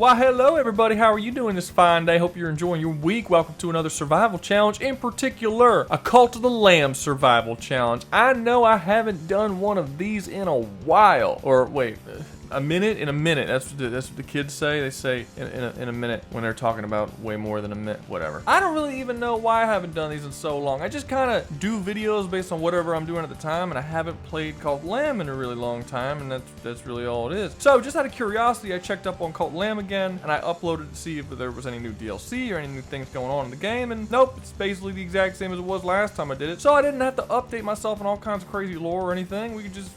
Why, hello everybody, how are you doing this fine day? Hope you're enjoying your week. Welcome to another survival challenge, in particular, a Cult of the Lamb survival challenge. I know I haven't done one of these in a while. Or wait, a minute? In a minute. That's what the kids say. They say in a minute when they're talking about way more than a minute, whatever. I don't really even know why I haven't done these in so long. I just kind of do videos based on whatever I'm doing at the time, and I haven't played Cult of the Lamb in a really long time, and that's really all it is. So just out of curiosity, I checked up on Cult of the Lamb again, and I uploaded to see if there was any new DLC or any new things going on in the game, and nope, it's basically the exact same as it was last time I did it. So I didn't have to update myself in all kinds of crazy lore or anything. We just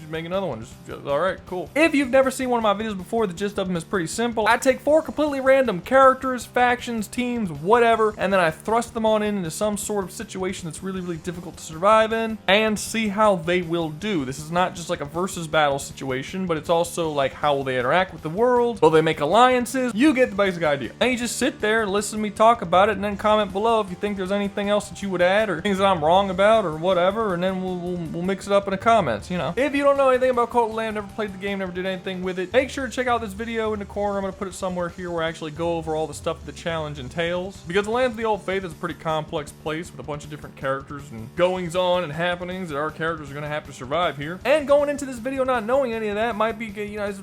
make another one. Just all right, cool. If you've never seen one of my videos before, the gist of them is pretty simple. I take 4 completely random characters, factions, teams, whatever, and then I thrust them on into some sort of situation that's really, really difficult to survive in and see how they will do. This is not just like a versus battle situation, but it's also like how will they interact with the world? Will they make alliances? You get the basic idea. And you just sit there, listen to me talk about it, and then comment below if you think there's anything else that you would add or things that I'm wrong about or whatever, and then we'll mix it up in the comments, you know. If you don't know anything about Cult of the Lamb, never played the game, never did anything with it, make sure to check out this video in the corner. I'm going to put it somewhere here where I actually go over all the stuff that the challenge entails. Because the Lands of the Old Faith is a pretty complex place with a bunch of different characters and goings on and happenings that our characters are going to have to survive here. And going into this video not knowing any of that might be, you're not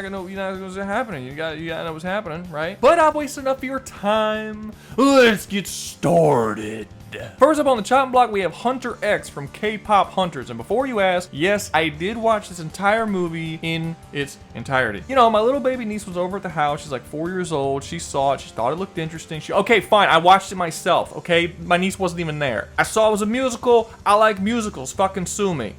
going to know what's happening. You gotta know what's happening, right? But I've wasted enough of your time. Let's get started. First up on the chopping block, we have HUNTR X from Kpop Hunters. And before you ask, yes, I did watch this entire movie in its entirety. You know, my little baby niece was over at the house. She's like 4 years old. She saw it. She thought it looked interesting. Okay, fine. I watched it myself, okay? My niece wasn't even there. I saw it was a musical. I like musicals. Fucking sue me.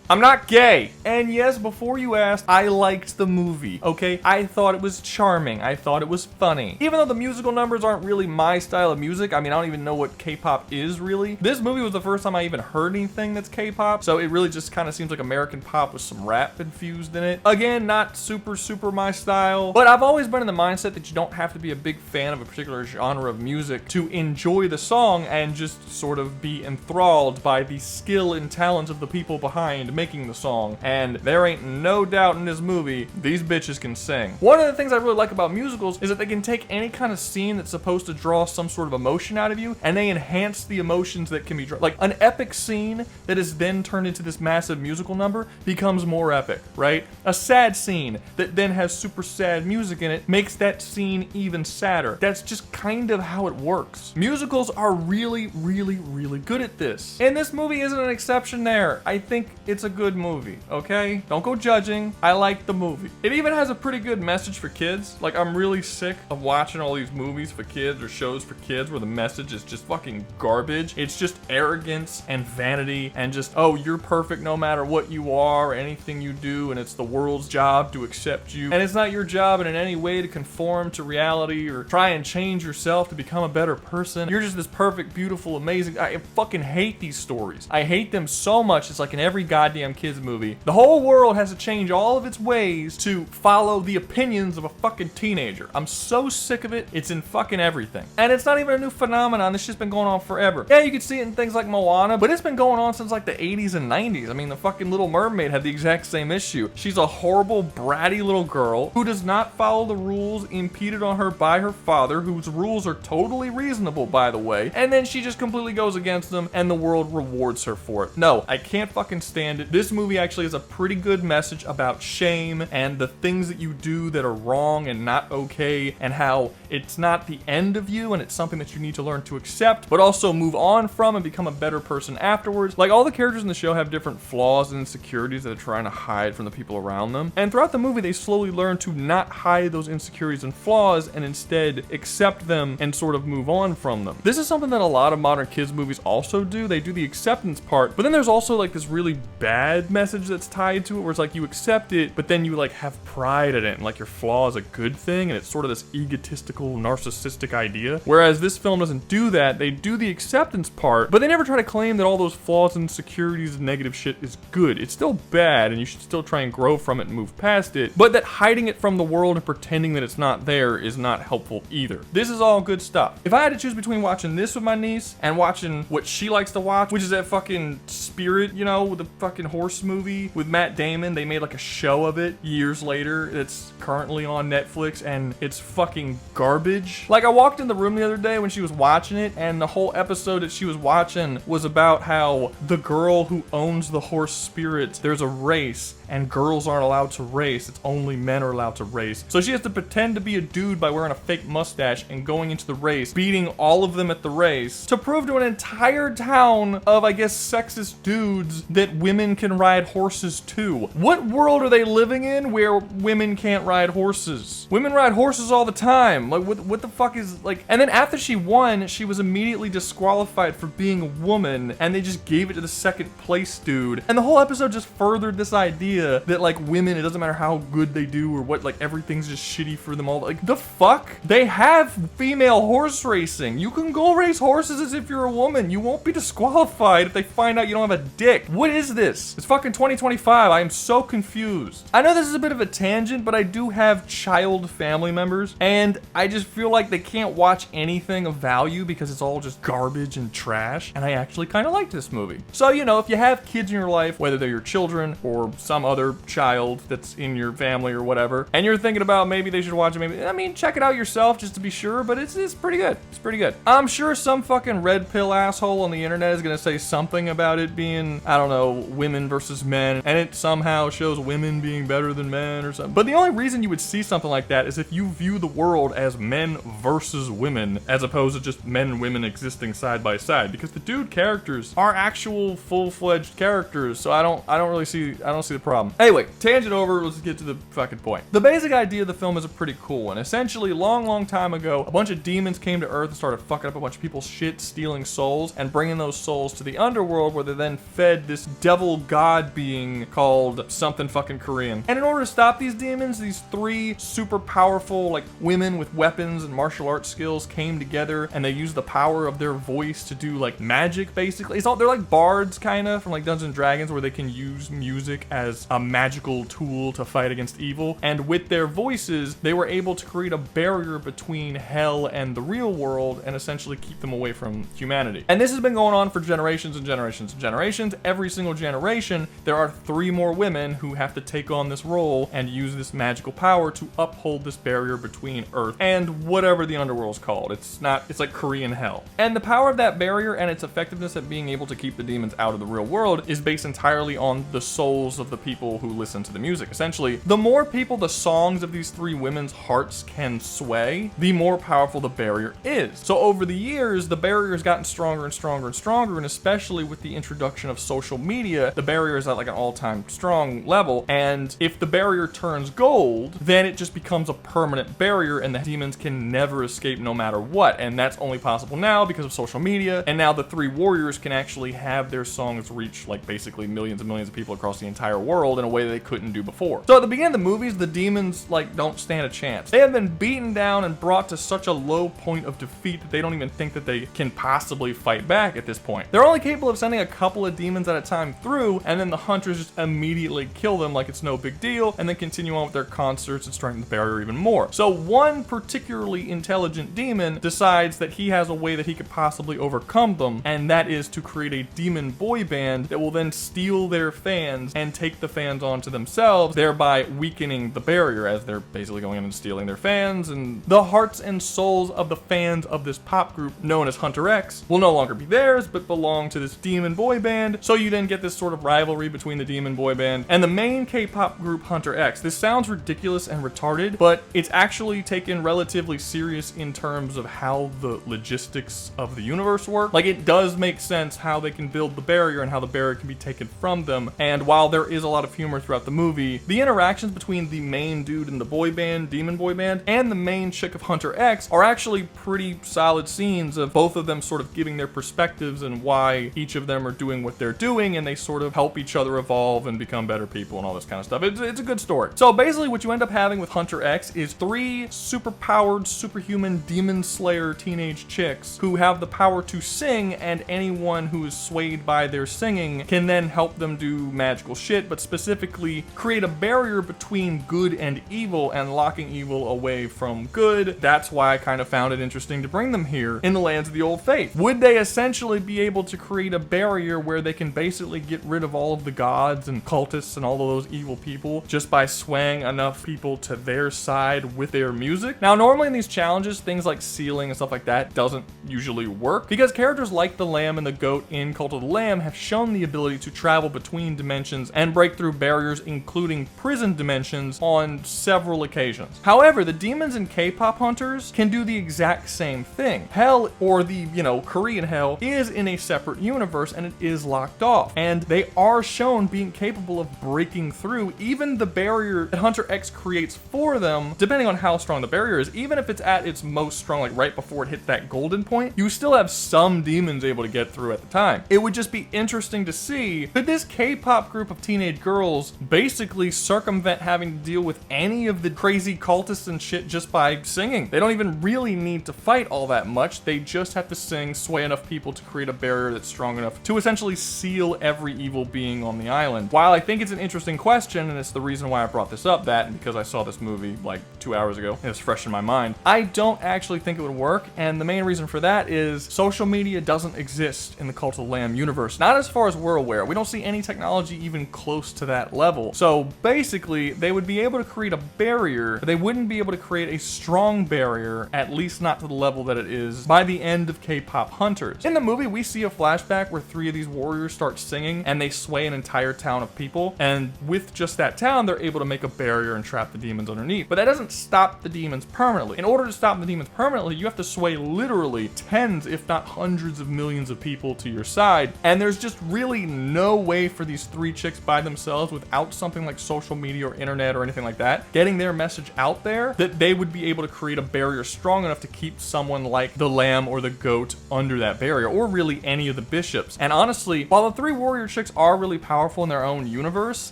I'm not gay. And yes, before you asked, I liked the movie, okay? I thought it was charming. I thought it was funny. Even though the musical numbers aren't really my style of music, I mean, I don't even know what K-pop is really. This movie was the first time I even heard anything that's K-pop, so it really just kind of seems like American pop with some rap infused in it. Again, not super my style, but I've always been in the mindset that you don't have to be a big fan of a particular genre of music to enjoy the song and just sort of be enthralled by the skill and talent of the people behind making the song, and there ain't no doubt in this movie these bitches can sing. One of the things I really like about musicals is that they can take any kind of scene that's supposed to draw some sort of emotion out of you, and they enhance the emotions that can be like an epic scene that is then turned into this massive musical number becomes more epic, right? A sad scene that then has super sad music in it makes that scene even sadder. That's just kind of how it works. Musicals are really good at this, and this movie isn't an exception there. I think it's a good movie, okay? Don't go judging. I like the movie. It even has a pretty good message for kids. Like, I'm really sick of watching all these movies for kids or shows for kids where the message is just fucking garbage. It's just arrogance and vanity and just, oh, you're perfect no matter what you are or anything you do, and it's the world's job to accept you. And it's not your job in any way to conform to reality or try and change yourself to become a better person. You're just this perfect, beautiful, amazing. I fucking hate these stories. I hate them so much. It's like in every goddamn kids movie. The whole world has to change all of its ways to follow the opinions of a fucking teenager. I'm so sick of it. It's in fucking everything. And it's not even a new phenomenon. This shit's been going on forever. Yeah, you can see it in things like Moana, but it's been going on since like the 80s and 90s. I mean, the fucking Little Mermaid had the exact same issue. She's a horrible, bratty little girl who does not follow the rules impeded on her by her father, whose rules are totally reasonable, by the way, and then she just completely goes against them, and the world rewards her for it. No, I can't fucking stand it. This movie actually has a pretty good message about shame and the things that you do that are wrong and not okay, and how it's not the end of you and it's something that you need to learn to accept, but also move on from and become a better person afterwards. Like, all the characters in the show have different flaws and insecurities that they're trying to hide from the people around them, and throughout the movie they slowly learn to not hide those insecurities and flaws and instead accept them and sort of move on from them. This is something that a lot of modern kids movies also do. They do the acceptance part, but then there's also like this really bad message that's tied to it where it's like you accept it, but then you like have pride in it and like your flaw is a good thing, and it's sort of this egotistical, narcissistic idea. Whereas this film doesn't do that. They do the acceptance part, but they never try to claim that all those flaws and insecurities and negative shit is good. It's still bad and you should still try and grow from it and move past it, but that hiding it from the world and pretending that it's not there is not helpful either. This is all good stuff. If I had to choose between watching this with my niece and watching what she likes to watch, which is that fucking Spirit, you know, with the fucking fucking horse movie with Matt Damon. They made like a show of it years later. It's currently on Netflix and it's fucking garbage. Like I walked in the room the other day when she was watching it, and the whole episode that she was watching was about how the girl who owns the horse spirit, there's a race and girls aren't allowed to race. It's only men are allowed to race. So she has to pretend to be a dude by wearing a fake mustache and going into the race, beating all of them at the race to prove to an entire town of, I guess, sexist dudes that women can ride horses too. What world are they living in where women can't ride horses? Women ride horses all the time. Like, what the fuck is, like, and then after she won, she was immediately disqualified for being a woman, and they just gave it to the second place dude. And the whole episode just furthered this idea that, like, women, it doesn't matter how good they do or what, like, everything's just shitty for them all. Like, the fuck? They have female horse racing. You can go race horses as if you're a woman. You won't be disqualified if they find out you don't have a dick. What is this? It's fucking 2025. I am so confused. I know this is a bit of a tangent, but I do have child family members, and I just feel like they can't watch anything of value because it's all just garbage and trash, and I actually kind of liked this movie. So, you know, if you have kids in your life, whether they're your children or some other child that's in your family or whatever, and you're thinking about maybe they should watch it, maybe, I mean, check it out yourself just to be sure, but it's pretty good. It's pretty good. I'm sure some fucking red pill asshole on the internet is gonna say something about it being, I don't know, women versus men, and it somehow shows women being better than men or something. But the only reason you would see something like that is if you view the world as men versus women, as opposed to just men and women existing side by side, because the dude characters are actual full-fledged characters, so I don't really see the problem. Anyway, tangent over, let's get to the fucking point. The basic idea of the film is a pretty cool one. Essentially, long time ago, a bunch of demons came to Earth and started fucking up a bunch of people's shit, stealing souls, and bringing those souls to the underworld, where they then fed this devil god being called something fucking Korean. And in order to stop these demons, these three super powerful, like, women with weapons and martial arts skills came together, and they used the power of their voice to do, like, magic, basically. They're like bards, kind of, from, like, Dungeons & Dragons, where they can use music as a magical tool to fight against evil. And with their voices, they were able to create a barrier between hell and the real world and essentially keep them away from humanity. And this has been going on for generations and generations and generations. Every single generation, there are 3 more women who have to take on this role and use this magical power to uphold this barrier between Earth and whatever the underworld's called. It's like Korean hell. And the power of that barrier and its effectiveness at being able to keep the demons out of the real world is based entirely on the souls of the people who listen to the music. Essentially, the more people the songs of these 3 women's hearts can sway, the more powerful the barrier is. So over the years, the barrier has gotten stronger and stronger and stronger, and especially with the introduction of social media, the barrier is at like an all-time strong level, and if the barrier turns gold, then it just becomes a permanent barrier, and the demons can never escape no matter what, and that's only possible now because of social media, and now the 3 warriors can actually have their songs reach, like, basically millions and millions of people across the entire world in a way that they couldn't do before. So at the beginning of the movies, the demons, like, don't stand a chance. They have been beaten down and brought to such a low point of defeat that they don't even think that they can possibly fight back at this point. They're only capable of sending a couple of demons at a time through, and then the hunters just immediately kill them like it's no big deal, and then continue on with their concerts and strengthen the barrier even more. So one particularly intelligent demon decides that he has a way that he could possibly overcome them, and that is to create a demon boy band that will then steal their fans and take the fans onto themselves, thereby weakening the barrier as they're basically going in and stealing their fans, and the hearts and souls of the fans of this pop group known as HUNTR X will no longer be theirs, but belong to this demon boy band. So you then get this sort of rivalry between the demon boy band and the main K-pop group HUNTR X. This sounds ridiculous and retarded, but it's actually taken relatively serious in terms of how the logistics of the universe work. Like, it does make sense how they can build the barrier and how the barrier can be taken from them. And while there is a lot of humor throughout the movie, the interactions between the main dude in the boy band, demon boy band, and the main chick of HUNTR X are actually pretty solid scenes of both of them sort of giving their perspectives and why each of them are doing what they're doing, and they sort of help each other evolve and become better people and all this kind of stuff. It's a good story. So basically what you end up having with HUNTR X is 3 super-powered, superhuman demon slayer teenage chicks who have the power to sing, and anyone who is swayed by their singing can then help them do magical shit, but specifically create a barrier between good and evil and locking evil away from good. That's why I kind of found it interesting to bring them here in the lands of the old faith. Would they essentially be able to create a barrier where they can basically get rid of all of the gods and cultists and all of those evil people just by swaying enough people to their side with their music. Now, normally in these challenges, things like sealing and stuff like that doesn't usually work because characters like the lamb and the goat in Cult of the Lamb have shown the ability to travel between dimensions and break through barriers, including prison dimensions, on several occasions. However, the demons in Kpop hunters can do the exact same thing. Hell, or the, Korean hell, is in a separate universe and it is locked off. And they are shown being capable of breaking through even the barrier that Hunter X creates for them, depending on how strong the barrier is. Even if it's at its most strong, like right before it hits that golden point, you still have some demons able to get through at the time. It would just be interesting to see, could this K-pop group of teenage girls basically circumvent having to deal with any of the crazy cultists and shit just by singing? They don't even really need to fight all that much. They just have to sing, sway enough people to create a barrier that's strong enough to essentially seal every evil being on the island. While I think it's an interesting question, and it's the reason why I brought this up, that and because I saw this movie like 2 hours ago, and it's fresh in my mind, I don't actually think it would work. And the main reason for that is social media doesn't exist in the Cult of the Lamb universe. Not as far as we're aware. We don't see any technology even close to that level. So basically, they would be able to create a barrier, but they wouldn't be able to create a strong barrier, at least not to the level that it is by the end of K-pop hunters. In the movie, we see a flashback where 3 of these warriors start singing and they sway an entire town of people. And with just that town, they're able to make a barrier and trap the demons underneath. But that doesn't stop the demons permanently. In order to stop the demons permanently, you have to sway literally tens, if not hundreds of millions of people to your side. And there's just really no way for these 3 chicks by themselves, without something like social media or internet or anything like that, getting their message out there, that they would be able to create a barrier strong enough to keep someone like the lamb or the goat under that barrier, or really any of the bishops. And honestly, while the 3 warrior chicks are really powerful in their own universe,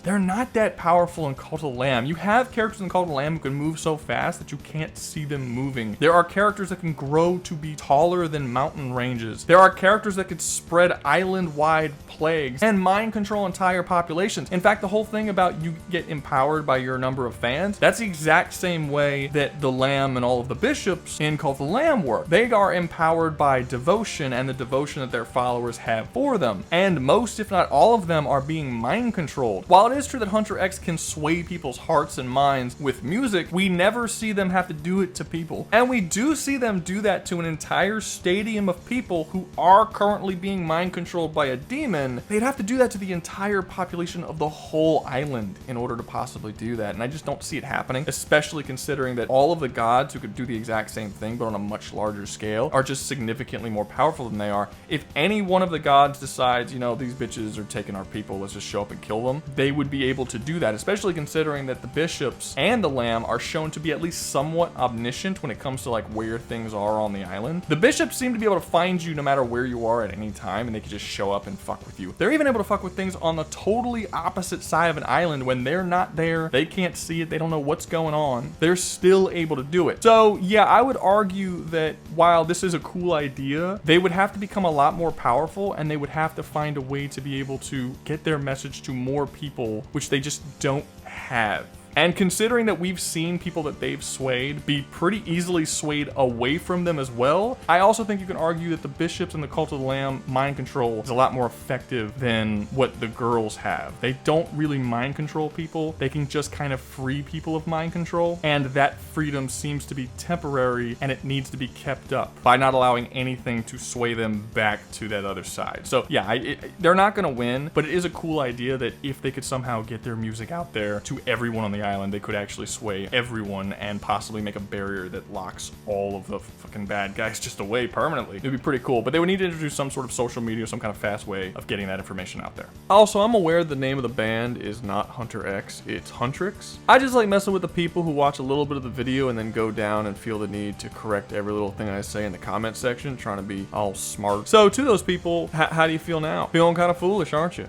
they're not that powerful in Cult of the Lamb. You have characters in Cult of the Lamb who can move so fast that you can't see them moving. There are characters that can grow to be taller than mountain ranges. There are characters that could spread island-wide plagues and mind control entire populations. In fact, the whole thing about you get empowered by your number of fans, that's the exact same way that the Lamb and all of the bishops in Cult of the Lamb work. They are empowered by devotion and the devotion that their followers have for them. And most, if not all of them, are being mind controlled. While it is true that Hunter X can sway people's hearts and minds with music, we never see them have to do it to people. And we do see them do that to an entire stadium of people who are currently being mind controlled by a demon. They'd have to do that to the entire population of the whole island in order to possibly do that. And I just don't see it happening, especially considering that all of the gods who could do the exact same thing but on a much larger scale are just significantly more powerful than they are. If any one of the gods decides, these bitches are taking our people, let's just show up and kill them, they would be able to do that, especially considering that the bishops and the lamb are shown to be at least somewhat omniscient when it comes to like where things are on the island. The bishops seem to be able to find you no matter where you are at any time, and they can just show up and fuck with you. They're even able to fuck with things on the totally opposite side of an island when they're not there, they can't see it, they don't know what's going on. They're still able to do it. So yeah, I would argue that while this is a cool idea, they would have to become a lot more powerful, and they would have to find a way to be able to get their message to more people, which they just don't have. And considering that we've seen people that they've swayed be pretty easily swayed away from them as well, I also think you can argue that the bishops and the Cult of the Lamb mind control is a lot more effective than what the girls have. They don't really mind control people. They can just kind of free people of mind control, and that freedom seems to be temporary, and it needs to be kept up by not allowing anything to sway them back to that other side. So yeah, they're not going to win, but it is a cool idea that if they could somehow get their music out there to everyone on the island, they could actually sway everyone and possibly make a barrier that locks all of the fucking bad guys just away permanently. It'd be pretty cool, but they would need to introduce some sort of social media, some kind of fast way of getting that information out there. Also, I'm aware the name of the band is not Hunter X, it's Huntrix. I just like messing with the people who watch a little bit of the video and then go down and feel the need to correct every little thing I say in the comment section, trying to be all smart. So to those people, how do you feel now? Feeling kind of foolish, aren't you?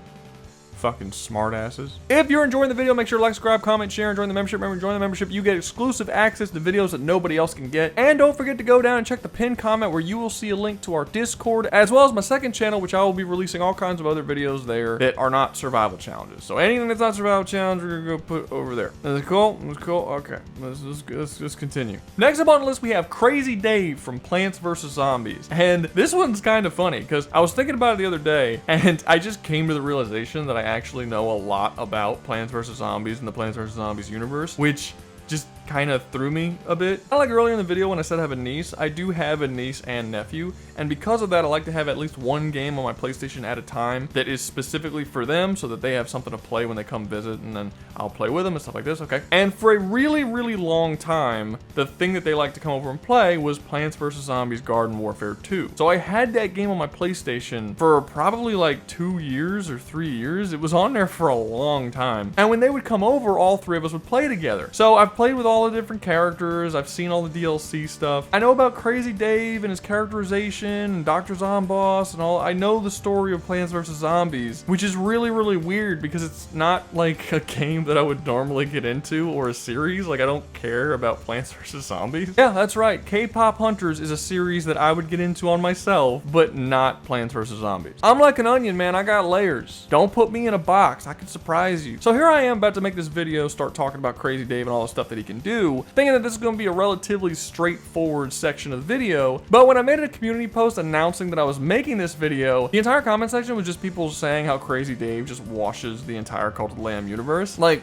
Fucking smartasses. If you're enjoying the video, make sure to like, subscribe, comment, share, and join the membership. Remember, join the membership, you get exclusive access to videos that nobody else can get. And don't forget to go down and check the pinned comment where you will see a link to our Discord, as well as my second channel, which I will be releasing all kinds of other videos there that are not survival challenges. So anything that's not survival challenge, we're gonna go put over there. Is it cool? Is it cool? Okay, let's just continue. Next up on the list, we have Crazy Dave from Plants vs. Zombies. And this one's kind of funny because I was thinking about it the other day, and I just came to the realization that I actually know a lot about Plants vs. Zombies and the Plants vs. Zombies universe, which just kind of threw me a bit. Like earlier in the video when I said I have a niece, I do have a niece and nephew, and because of that I like to have at least one game on my PlayStation at a time that is specifically for them so that they have something to play when they come visit, and then I'll play with them and stuff like this, okay? And for a really, really long time, the thing that they like to come over and play was Plants vs. Zombies Garden Warfare 2. So I had that game on my PlayStation for probably like 2 years or 3 years. It was on there for a long time. And when they would come over, all three of us would play together. So I've played with all the different characters, I've seen all the DLC stuff. I know about Crazy Dave and his characterization, and Dr. Zomboss and all. I know the story of Plants vs. Zombies, which is really, really weird because it's not like a game that I would normally get into or a series. Like, I don't care about Plants vs. Zombies. Yeah, that's right. Kpop Hunters is a series that I would get into on myself, but not Plants vs. Zombies. I'm like an onion, man. I got layers. Don't put me in a box. I can surprise you. So here I am about to make this video, start talking about Crazy Dave and all the stuff that he can do, thinking that this is going to be a relatively straightforward section of the video. But when I made a community post announcing that I was making this video, the entire comment section was just people saying how Crazy Dave just washes the entire Cult of the Lamb universe. Like,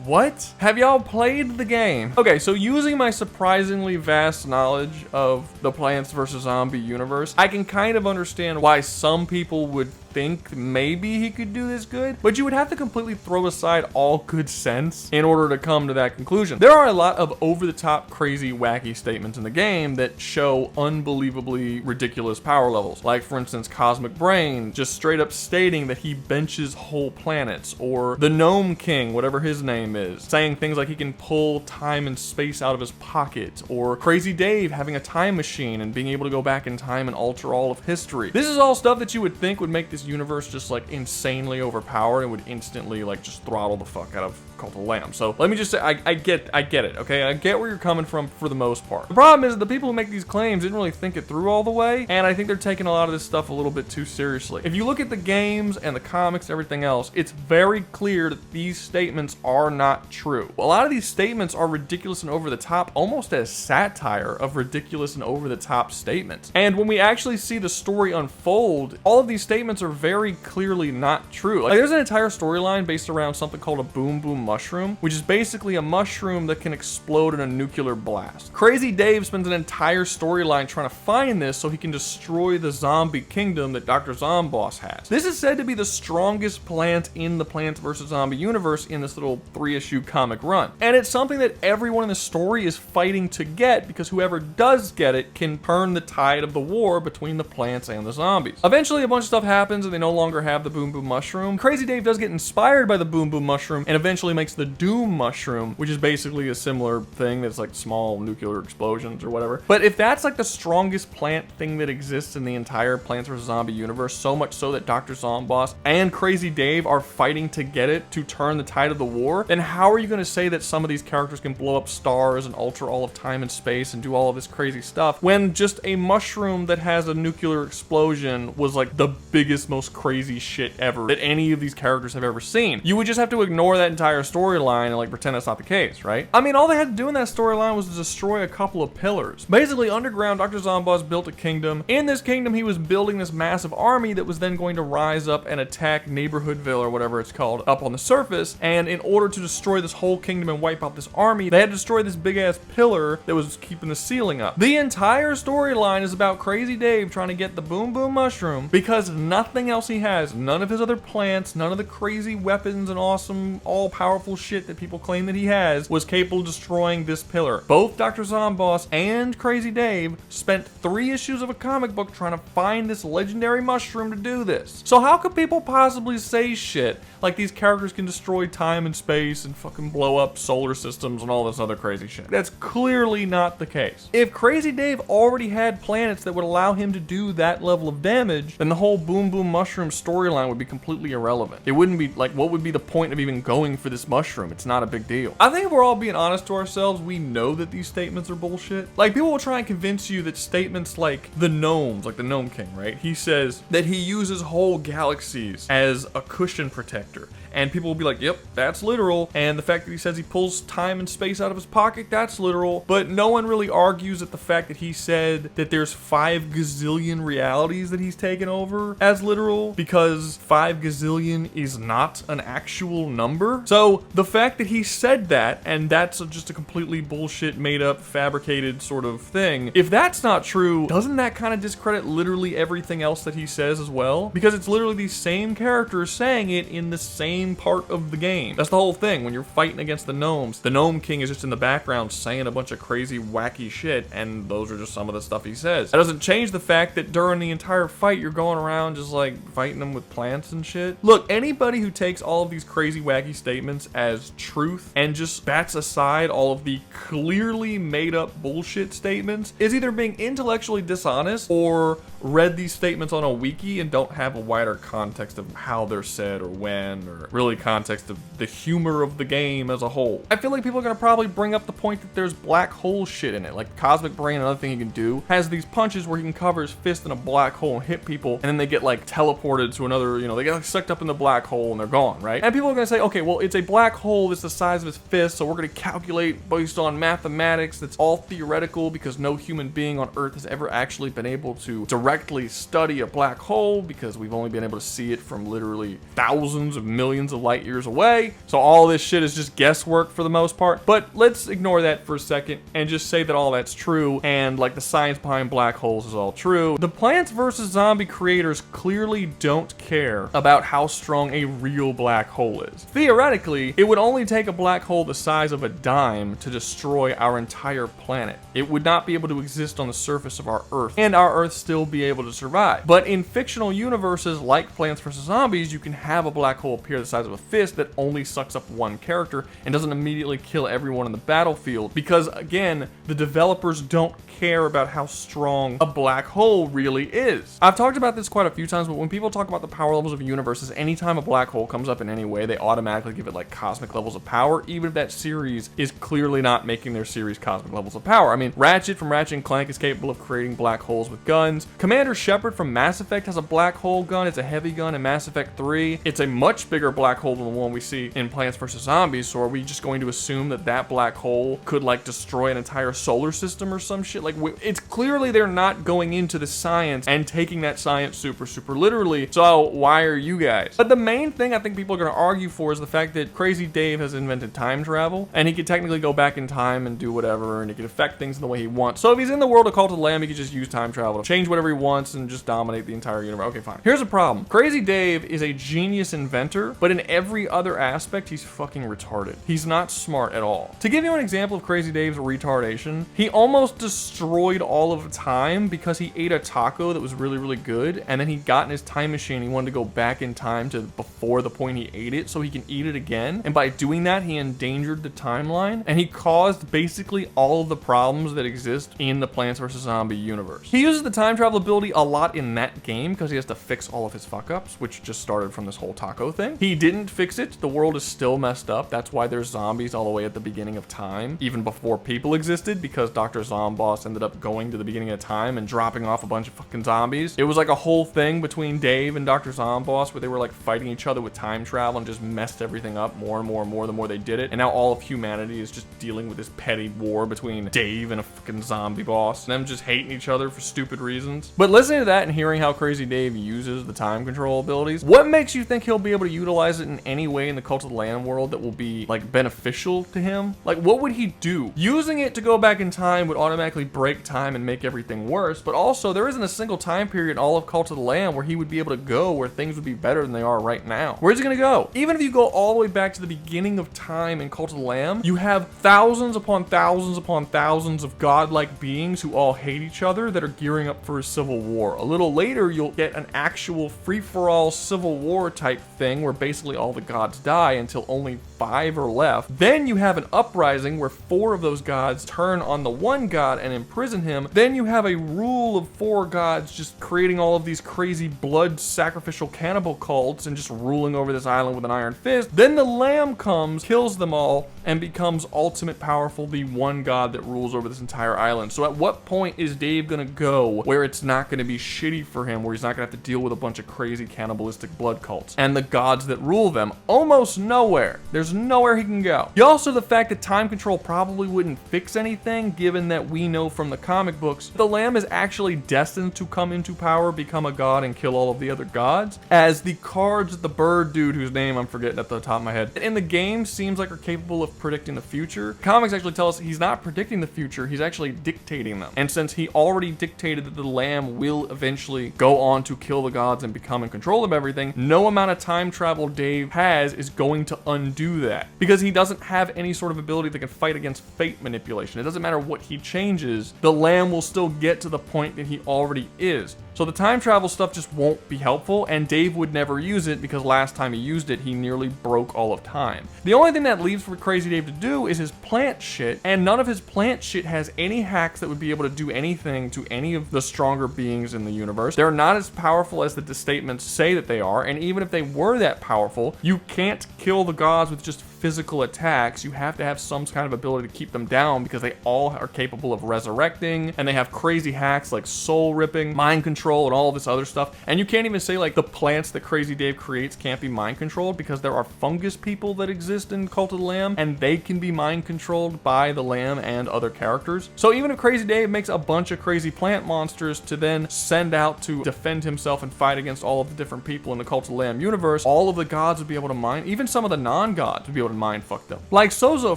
what? Have y'all played the game? Okay, so using my surprisingly vast knowledge of the Plants vs. Zombie universe, I can kind of understand why some people would think maybe he could do this good, but you would have to completely throw aside all good sense in order to come to that conclusion. There are a lot of over-the-top, crazy, wacky statements in the game that show unbelievably ridiculous power levels. Like, for instance, Cosmic Brain just straight up stating that he benches whole planets, or the Gnome King, whatever his name is, saying things like he can pull time and space out of his pocket, or Crazy Dave having a time machine and being able to go back in time and alter all of history. This is all stuff that you would think would make this universe just like insanely overpowered and would instantly like just throttle the fuck out of Cult of the Lamb. So let me just say, I get it, okay? I get where you're coming from for the most part. The problem is that the people who make these claims didn't really think it through all the way, and I think they're taking a lot of this stuff a little bit too seriously. If you look at the games and the comics and everything else, it's very clear that these statements are not true. A lot of these statements are ridiculous and over the top, almost as satire of ridiculous and over the top statements. And when we actually see the story unfold, all of these statements are very clearly not true. Like, there's an entire storyline based around something called a boom boom mushroom, which is basically a mushroom that can explode in a nuclear blast. Crazy Dave spends an entire storyline trying to find this so he can destroy the zombie kingdom that Dr. Zomboss has. This is said to be the strongest plant in the Plants vs. Zombie universe in this little 3-issue comic run. And it's something that everyone in the story is fighting to get, because whoever does get it can turn the tide of the war between the plants and the zombies. Eventually a bunch of stuff happens and they no longer have the boom boom mushroom. Crazy Dave does get inspired by the boom boom mushroom and eventually makes the Doom mushroom, which is basically a similar thing that's like small nuclear explosions or whatever. But if that's like the strongest plant thing that exists in the entire Plants vs. Zombie universe, so much so that Dr. Zomboss and Crazy Dave are fighting to get it to turn the tide of the war, then how are you going to say that some of these characters can blow up stars and alter all of time and space and do all of this crazy stuff when just a mushroom that has a nuclear explosion was like the biggest, most crazy shit ever that any of these characters have ever seen? You would just have to ignore that entire storyline and like pretend that's not the case, right? I mean, all they had to do in that storyline was to destroy a couple of pillars. Basically, underground, Dr. Zomboss built a kingdom. In this kingdom, he was building this massive army that was then going to rise up and attack Neighborhoodville or whatever it's called up on the surface. And in order to destroy this whole kingdom and wipe out this army, they had to destroy this big ass pillar that was keeping the ceiling up. The entire storyline is about Crazy Dave trying to get the boom boom mushroom because nothing else he has, none of his other plants, none of the crazy weapons and awesome all powerful powerful shit that people claim that he has was capable of destroying this pillar. Both Dr. Zomboss and Crazy Dave spent 3 issues of a comic book trying to find this legendary mushroom to do this. So how could people possibly say shit like these characters can destroy time and space and fucking blow up solar systems and all this other crazy shit? That's clearly not the case. If Crazy Dave already had planets that would allow him to do that level of damage, then the whole Boom Boom Mushroom storyline would be completely irrelevant. It wouldn't be like, what would be the point of even going for this mushroom? It's not a big deal. I think if we're all being honest to ourselves, we know that these statements are bullshit. Like, people will try and convince you that statements like the gnomes, like the Gnome King, right? He says that he uses whole galaxies as a cushion protector. And people will be like, yep, that's literal. And the fact that he says he pulls time and space out of his pocket, that's literal. But no one really argues at the fact that he said that there's 5 gazillion realities that he's taken over as literal, because 5 gazillion is not an actual number. So the fact that he said that, and that's just a completely bullshit, made up, fabricated sort of thing, if that's not true, doesn't that kind of discredit literally everything else that he says as well? Because it's literally these same characters saying it in the same part of the game. That's the whole thing. When you're fighting against the gnomes, the Gnome King is just in the background saying a bunch of crazy wacky shit, and those are just some of the stuff he says. That doesn't change the fact that during the entire fight you're going around just like fighting them with plants and shit. Look, anybody who takes all of these crazy wacky statements as truth and just bats aside all of the clearly made up bullshit statements is either being intellectually dishonest or read these statements on a wiki and don't have a wider context of how they're said or when, or really context of the humor of the game as a whole. I feel like people are gonna probably bring up the point that there's black hole shit in it. Like Cosmic Brain, another thing he can do, has these punches where he can cover his fist in a black hole and hit people, and then they get like teleported to another, you know, they get like sucked up in the black hole and they're gone, right? And people are gonna say, okay, well, it's a black hole that's the size of his fist, so we're gonna calculate based on mathematics that's all theoretical because no human being on Earth has ever actually been able to directly study a black hole because we've only been able to see it from literally thousands of millions of light years away. So all this shit is just guesswork for the most part. But let's ignore that for a second and just say that all that's true, and like the science behind black holes is all true. The Plants vs. Zombie creators clearly don't care about how strong a real black hole is. Theoretically, it would only take a black hole the size of a dime to destroy our entire planet. It would not be able to exist on the surface of our Earth, and our Earth still be able to survive. But in fictional universes like Plants vs. Zombies, you can have a black hole appear the size of a fist that only sucks up one character and doesn't immediately kill everyone in the battlefield, because again, the developers don't care about how strong a black hole really is. I've talked about this quite a few times, but when people talk about the power levels of universes, anytime a black hole comes up in any way, they automatically give it like cosmic levels of power, even if that series is clearly not making their series cosmic levels of power. I mean, Ratchet from Ratchet & Clank is capable of creating black holes with guns. Commander Shepard from Mass Effect has a black hole gun. It's a heavy gun in Mass Effect 3. It's a much bigger black hole than the one we see in Plants vs. Zombies, so are we just going to assume that that black hole could like destroy an entire solar system or some shit? Like, it's clearly they're not going into the science and taking that science super literally, so why are you guys? But the main thing I think people are going to argue for is the fact that Crazy Dave has invented time travel, and he could technically go back in time and do whatever, and he could affect things in the way he wants. So if he's in the world of Cult of the Lamb, he could just use time travel to change whatever he wants and just dominate the entire universe. Okay, fine. Here's a problem. Crazy Dave is a genius inventor, but in every other aspect, he's fucking retarded. He's not smart at all. To give you an example of Crazy Dave's retardation, he almost destroyed all of time because he ate a taco that was really good, and then he got in his time machine. He wanted to go back in time to before the point he ate it so he can eat it again, and by doing that, he endangered the timeline, and he caused basically all of the problems that exist in the Plants vs. Zombie universe. He uses the time travel ability a lot in that game because he has to fix all of his fuck-ups, which just started from this whole taco thing. He didn't fix it. The world is still messed up. That's why there's zombies all the way at the beginning of time, even before people existed, because Dr. Zomboss ended up going to the beginning of time and dropping off a bunch of fucking zombies. It was like a whole thing between Dave and Dr. Zomboss where they were like fighting each other with time travel and just messed everything up more and more the more they did it. And now all of humanity is just dealing with this petty war between Dave and a fucking zombie boss, and them just hating each other for stupid reasons. But listening to that and hearing how Crazy Dave uses the time control abilities, what makes you think he'll be able to utilize utilize it in any way in the Cult of the Lamb world that will be like beneficial to him? Like, what would he do? Using it to go back in time would automatically break time and make everything worse, but also there isn't a single time period in all of Cult of the Lamb where he would be able to go where things would be better than they are right now. Where's he gonna go? Even if you go all the way back to the beginning of time in Cult of the Lamb, you have thousands upon thousands upon thousands of godlike beings who all hate each other that are gearing up for a civil war. A little later, you'll get an actual free-for-all civil war type thing where basically all the gods die until only 5 are left. Then you have an uprising where 4 of those gods turn on the one god and imprison him. Then you have a rule of 4 gods just creating all of these crazy blood sacrificial cannibal cults and just ruling over this island with an iron fist. Then the Lamb comes, kills them all, and becomes ultimate powerful, the one god that rules over this entire island. So at what point is Dave gonna go where it's not gonna be shitty for him, where he's not gonna have to deal with a bunch of crazy cannibalistic blood cults and the gods that rule them? Almost nowhere. There's nowhere he can go. You also the fact that time control probably wouldn't fix anything, given that we know from the comic books the Lamb is actually destined to come into power, become a god, and kill all of the other gods, as the cards that the bird dude, whose name I'm forgetting at the top of my head, in the game seems like are capable of predicting the future. Comics actually tell us he's not predicting the future, he's actually dictating them. And since he already dictated that the Lamb will eventually go on to kill the gods and become in control of everything, no amount of time travel Dave has is going to undo that, because he doesn't have any sort of ability that can fight against fate manipulation. It doesn't matter what he changes, the Lamb will still get to the point that he already is. So the time travel stuff just won't be helpful, and Dave would never use it because last time he used it, he nearly broke all of time. The only thing that leaves for Crazy Dave to do is his plant shit, and none of his plant shit has any hacks that would be able to do anything to any of the stronger beings in the universe. They're not as powerful as the statements say that they are, and even if they were that powerful, you can't kill the gods with just physical attacks. You have to have some kind of ability to keep them down, because they all are capable of resurrecting, and they have crazy hacks like soul ripping, mind control, and all this other stuff. And you can't even say like the plants that Crazy Dave creates can't be mind controlled, because there are fungus people that exist in Cult of the Lamb, and they can be mind controlled by the Lamb and other characters. So even if Crazy Dave makes a bunch of crazy plant monsters to then send out to defend himself and fight against all of the different people in the Cult of the Lamb universe, all of the gods would be able to mind, even some of the non-gods would be able to mind fuck them. Like Sozo,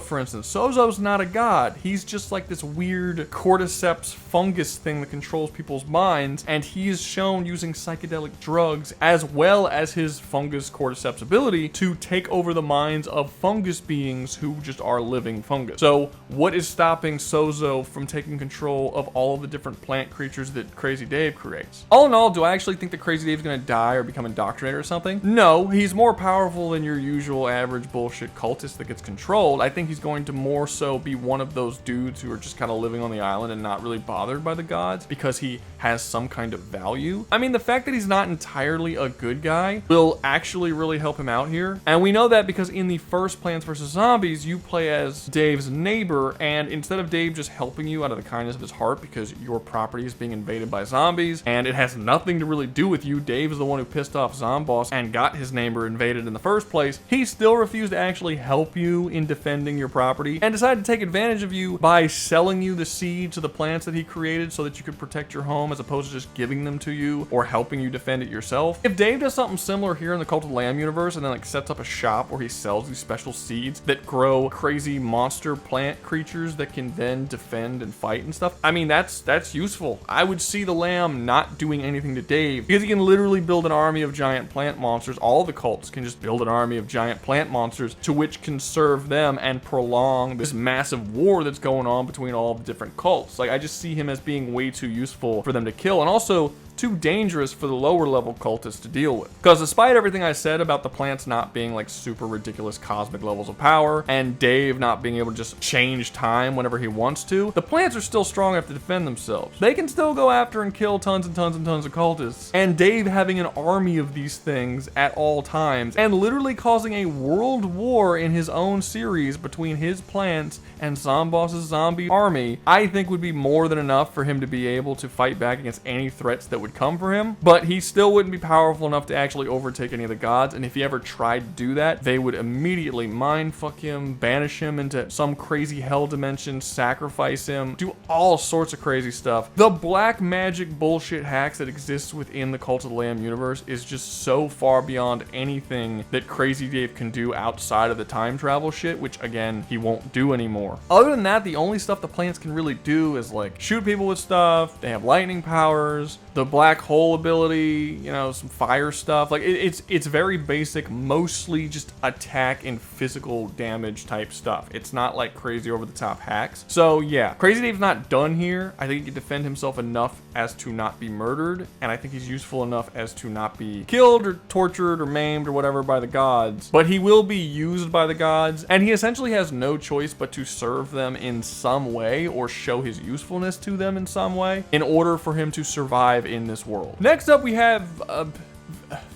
for instance. Sozo's not a god. He's just like this weird cordyceps fungus thing that controls people's minds, and he is shown using psychedelic drugs as well as his fungus cordyceps ability to take over the minds of fungus beings who just are living fungus. So what is stopping Sozo from taking control of all of the different plant creatures that Crazy Dave creates? All in all, do I actually think that Crazy Dave's gonna die or become indoctrinated or something? No, he's more powerful than your usual average bullshit cultist that gets controlled. I think he's going to more so be one of those dudes who are just kind of living on the island and not really bothered by the gods because he has some kind of value. I mean, the fact that he's not entirely a good guy will actually really help him out here. And we know that because in the first Plants vs. Zombies, you play as Dave's neighbor, and instead of Dave just helping you out of the kindness of his heart because your property is being invaded by zombies and it has nothing to really do with you, Dave is the one who pissed off Zomboss and got his neighbor invaded in the first place, he still refused to actually help you in defending your property and decided to take advantage of you by selling you the seeds of the plants that he created so that you could protect your home, as opposed to just giving them to you or helping you defend it yourself. If Dave does something similar here in the Cult of the Lamb universe and then like sets up a shop where he sells these special seeds that grow crazy monster plant creatures that can then defend and fight and stuff, I mean, that's useful. I would see the Lamb not doing anything to Dave because he can literally build an army of giant plant monsters. All the cults can just build an army of giant plant monsters to which can serve them and prolong this massive war that's going on between all the different cults. Like, I just see him as being way too useful for them to kill, and also too dangerous for the lower level cultists to deal with. Because despite everything I said about the plants not being like super ridiculous cosmic levels of power, and Dave not being able to just change time whenever he wants to, the plants are still strong enough to defend themselves. They can still go after and kill tons and tons and tons of cultists. And Dave having an army of these things at all times, and literally causing a world war in his own series between his plants and Zomboss's zombie army, I think would be more than enough for him to be able to fight back against any threats that would would come for him, but he still wouldn't be powerful enough to actually overtake any of the gods, and if he ever tried to do that, they would immediately mindfuck him, banish him into some crazy hell dimension, sacrifice him, do all sorts of crazy stuff. The black magic bullshit hacks that exists within the Cult of the Lamb universe is just so far beyond anything that Crazy Dave can do outside of the time travel shit, which again, he won't do anymore. Other than that, the only stuff the plants can really do is like shoot people with stuff, they have lightning powers, the black hole ability, you know, some fire stuff. Like it's very basic, mostly just attack and physical damage type stuff. It's not like crazy over the top hacks. So yeah, Crazy Dave's not done here. I think he can defend himself enough as to not be murdered, and I think he's useful enough as to not be killed or tortured or maimed or whatever by the gods, but he will be used by the gods, and he essentially has no choice but to serve them in some way or show his usefulness to them in some way in order for him to survive in this world. Next up, we have